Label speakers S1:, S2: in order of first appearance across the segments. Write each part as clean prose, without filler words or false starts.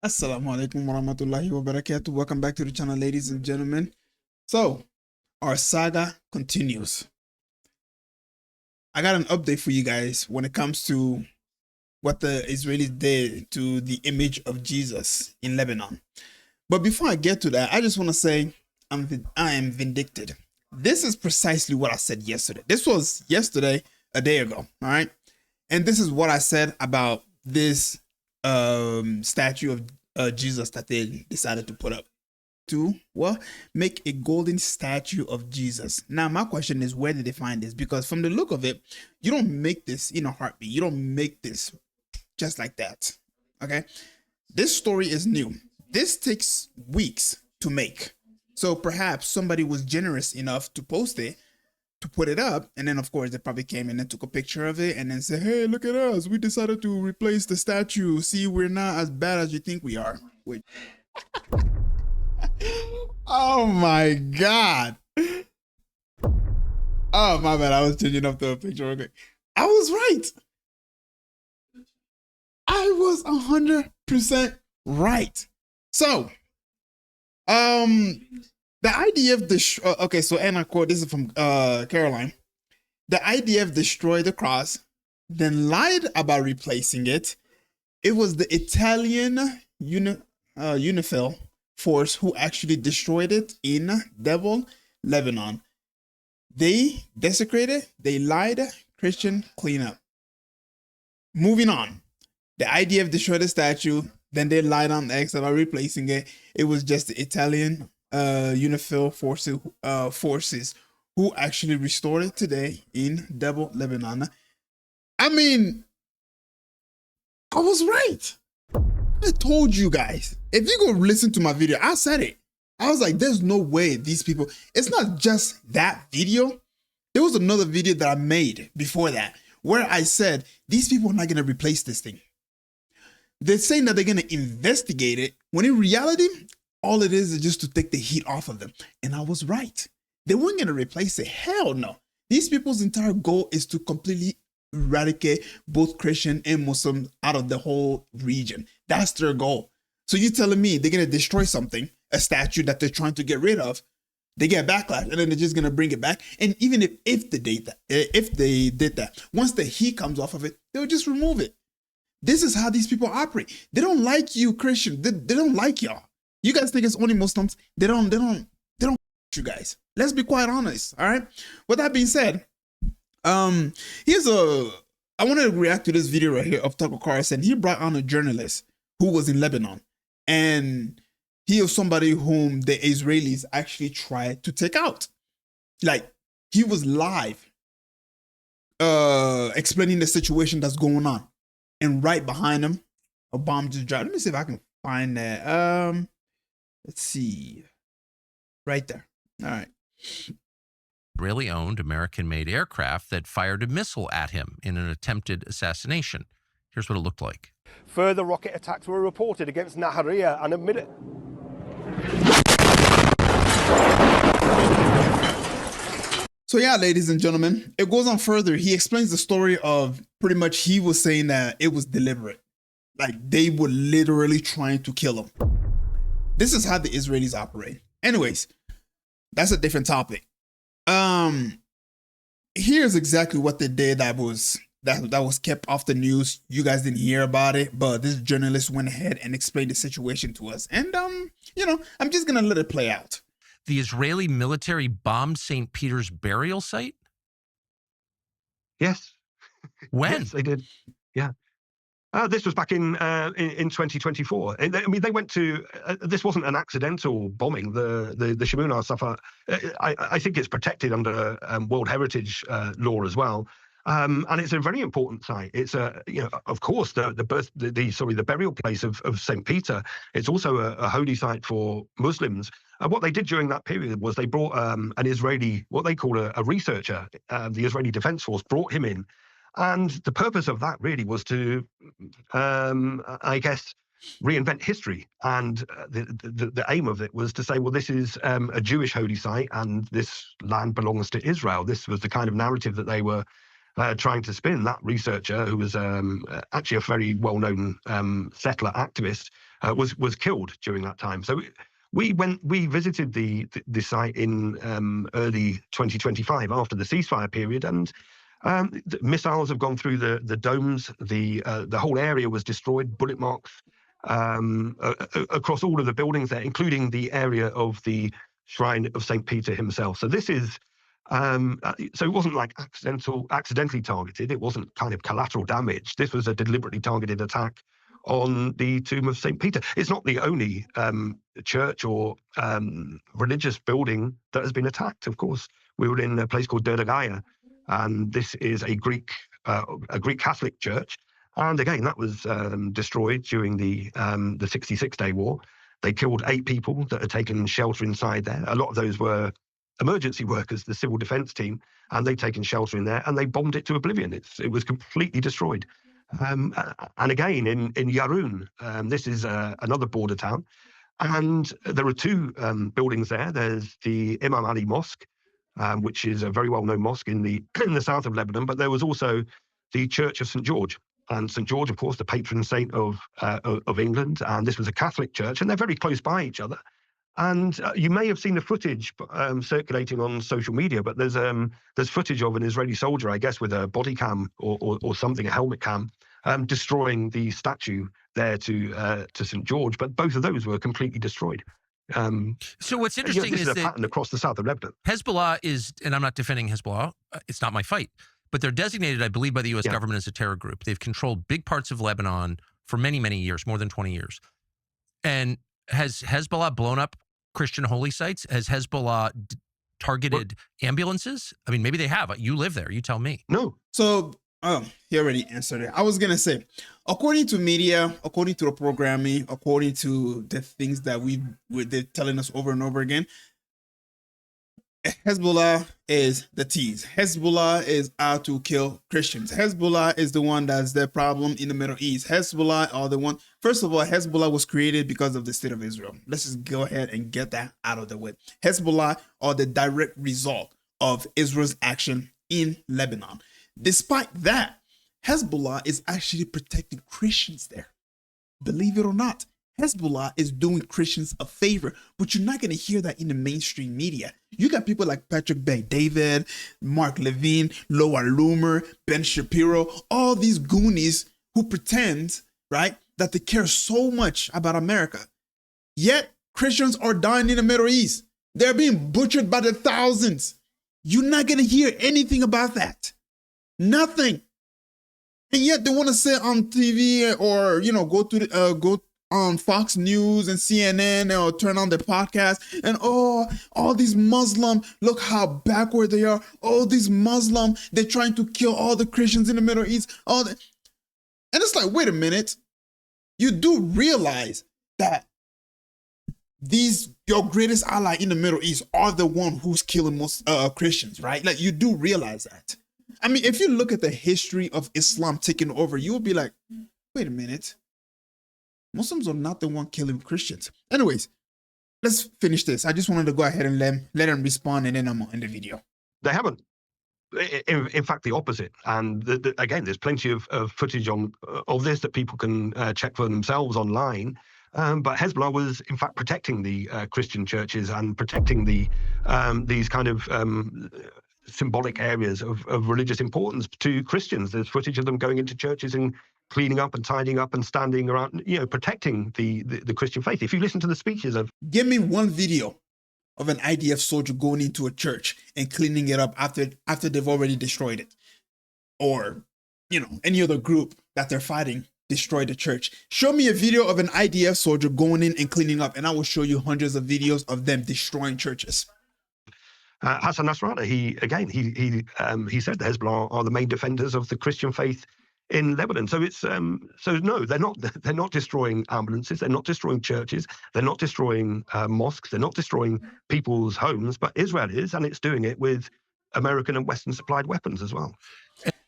S1: Assalamu alaikum warahmatullahi wabarakatuh. Welcome back to the channel, ladies and gentlemen. So, our saga continues. I got an update for you guys when it comes to what the Israelis did to the image of Jesus in Lebanon. But before I get to that, I just want to say I am vindicted. This is precisely what I said yesterday. This was yesterday, a day ago, all right? And this is what I said about this statue of Jesus that they decided to put up. To make a golden statue of Jesus. Now my question is, where did they find this? Because from the look of it, you don't make this in a heartbeat. You don't make this just like that. Okay, this story is new. This takes weeks to make. So perhaps somebody was generous enough to post it, to put it up, and then of course they probably came in and took a picture of it and then said, hey, look at us, we decided to replace the statue. See, we're not as bad as you think we are. Wait. Oh my god. Oh my bad, I was changing up the picture. Okay, I was right. I was 100% right. So the idea of the okay, so, and I quote, this is from Caroline. The IDF destroyed the cross, then lied about replacing it. It was the Italian UNIFIL force who actually destroyed it in Devol, Lebanon. They desecrated, they lied, Christian cleanup. Moving on. The IDF destroyed the statue, then they lied on X about replacing it. It was just the Italian UNIFIL forces who actually restored it today in Devol, Lebanon. I mean, I was right. I told you guys. If you go listen to my video, I said it. I was like, there's no way these people, it's not just that video. There was another video that I made before that where I said, these people are not going to replace this thing. They're saying that they're going to investigate it, when in reality, all it is just to take the heat off of them. And I was right. They weren't going to replace it. Hell no. These people's entire goal is to completely eradicate both Christian and Muslim out of the whole region. That's their goal. So you're telling me they're going to destroy something, a statue that they're trying to get rid of, they get backlash, and then they're just going to bring it back. And even if they did that, once the heat comes off of it, they'll just remove it. This is how these people operate. They don't like you, Christian. They don't like y'all. You guys think it's only Muslims. They don't you guys. Let's be quite honest. All right. With that being said, I wanted to react to this video right here of Tucker Carlson. He brought on a journalist who was in Lebanon, and he was somebody whom the Israelis actually tried to take out. Like, he was live explaining the situation that's going on, and right behind him a bomb just dropped. Let me see if I can find that. Let's see, right there. All right.
S2: Israeli-owned, American-made aircraft that fired a missile at him in an attempted assassination. Here's what it looked like.
S3: Further rocket attacks were reported against Nahariya and admitted.
S1: So yeah, ladies and gentlemen, it goes on further. He explains the story of pretty much he was saying that it was deliberate. Like, they were literally trying to kill him. This is how the Israelis operate. Anyways, that's a different topic. Here's exactly what they did that was kept off the news. You guys didn't hear about it, but this journalist went ahead and explained the situation to us. And I'm just gonna let it play out.
S2: The Israeli military bombed St. Peter's burial site?
S4: Yes.
S2: When?
S4: Yes, they did. Yeah. This was back in 2024. I mean, they went to. This wasn't an accidental bombing. The Shemoneh Safar. I think it's protected under World Heritage law as well, and it's a very important site. It's of course, the burial place of Saint Peter. It's also a holy site for Muslims. And what they did during that period was they brought an Israeli, what they call a researcher. The Israeli Defense Force brought him in. And the purpose of that really was to, I guess, reinvent history. And the aim of it was to say, well, this is a Jewish holy site and this land belongs to Israel. This was the kind of narrative that they were trying to spin. That researcher, who was actually a very well-known settler activist, was killed during that time. So we visited the site in early 2025 after the ceasefire period, and the missiles have gone through the domes. The whole area was destroyed, bullet marks across all of the buildings there, including the area of the shrine of St. Peter himself. So this is so it wasn't like accidentally targeted. It wasn't kind of collateral damage. This was a deliberately targeted attack on the tomb of St. Peter. It's not the only church or religious building that has been attacked. Of course, we were in a place called Dergaya, and this is a Greek Catholic church. And again, that was destroyed during the 66-day war. They killed 8 people that had taken shelter inside there. A lot of those were emergency workers, the civil defense team, and they'd taken shelter in there, and they bombed it to oblivion. It was completely destroyed. And again, in Yarun, this is another border town, and there are 2 buildings there. There's the Imam Ali Mosque, which is a very well-known mosque in the south of Lebanon, but there was also the Church of St. George. And St. George, of course, the patron saint of England, and this was a Catholic church, and they're very close by each other. And you may have seen the footage circulating on social media, but there's footage of an Israeli soldier, I guess, with a body cam or something, a helmet cam, destroying the statue there to St. George. But both of those were completely destroyed.
S2: So what's interesting
S4: this
S2: is
S4: a
S2: that
S4: pattern across the south of Lebanon.
S2: Hezbollah is, and I'm not defending Hezbollah, it's not my fight, but they're designated, I believe, by the U.S. government as a terror group. They've controlled big parts of Lebanon for many, many years, more than 20 years. And has Hezbollah blown up Christian holy sites? Has Hezbollah targeted ambulances? I mean, maybe they have. You live there. You tell me.
S4: No.
S1: So, he already answered it. I was going to say, according to media, according to the programming, according to the things that they're telling us over and over again, Hezbollah is the tease. Hezbollah is out to kill Christians. Hezbollah is the one that's the problem in the Middle East. Hezbollah are the one. First of all, Hezbollah was created because of the state of Israel. Let's just go ahead and get that out of the way. Hezbollah are the direct result of Israel's action in Lebanon. Despite that, Hezbollah is actually protecting Christians there. Believe it or not, Hezbollah is doing Christians a favor, but you're not going to hear that in the mainstream media. You got people like Patrick Bet-David, Mark Levine, Loa Loomer, Ben Shapiro, all these goonies who pretend, right, that they care so much about America. Yet Christians are dying in the Middle East. They're being butchered by the thousands. You're not going to hear anything about that. Nothing. And yet they want to sit on TV or, go on Fox News and CNN or turn on the podcast and all these Muslim, look how backward they are. All these Muslim, they're trying to kill all the Christians in the Middle East. And it's like, wait a minute. You do realize that your greatest ally in the Middle East are the one who's killing most Christians, right? Like, you do realize that. I mean, if you look at the history of Islam taking over, you will be like, wait a minute. Muslims are not the one killing Christians. Anyways, let's finish this. I just wanted to go ahead and let them respond, and then I'm in the video.
S4: They haven't. In fact, the opposite. And again, there's plenty of footage of this that people can check for themselves online. But Hezbollah was, in fact, protecting the Christian churches and protecting these kind of symbolic areas of religious importance to Christians. There's footage of them going into churches and cleaning up and tidying up and standing around, protecting the Christian faith. If you listen to the speeches of...
S1: Give me one video of an IDF soldier going into a church and cleaning it up after they've already destroyed it. Or, any other group that they're fighting destroyed the church. Show me a video of an IDF soldier going in and cleaning up, and I will show you hundreds of videos of them destroying churches.
S4: Hassan Nasrallah, he said the Hezbollah are the main defenders of the Christian faith in Lebanon. So it's no, they're not destroying ambulances, they're not destroying churches, they're not destroying mosques, they're not destroying people's homes, but Israel is, and it's doing it with American and Western supplied weapons as well.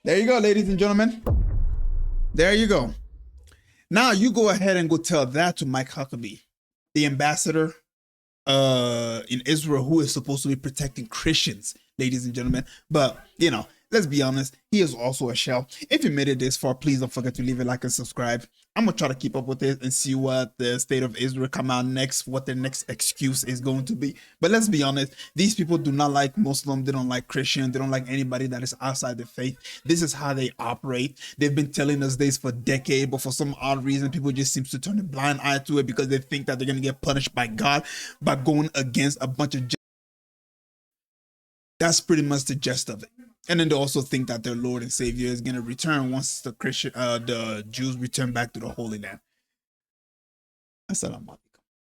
S1: There you go, ladies and gentlemen. There you go. Now you go ahead and go tell that to Mike Huckabee, the ambassador in Israel, who is supposed to be protecting Christians, ladies and gentlemen. But let's be honest, he is also a shell. If you made it this far, please don't forget to leave a like and subscribe. I'm gonna try to keep up with it and see what the state of Israel come out next, what their next excuse is going to be. But let's be honest, these people do not like Muslim, they don't like Christian, they don't like anybody that is outside the faith. This is how they operate. They've been telling us this for decades, but for some odd reason, people just seem to turn a blind eye to it because they think that they're gonna get punished by God by going against a bunch of. That's pretty much the gist of it. And then they also think that their Lord and Savior is going to return once the Jews return back to the Holy Land. Assalamu alaikum.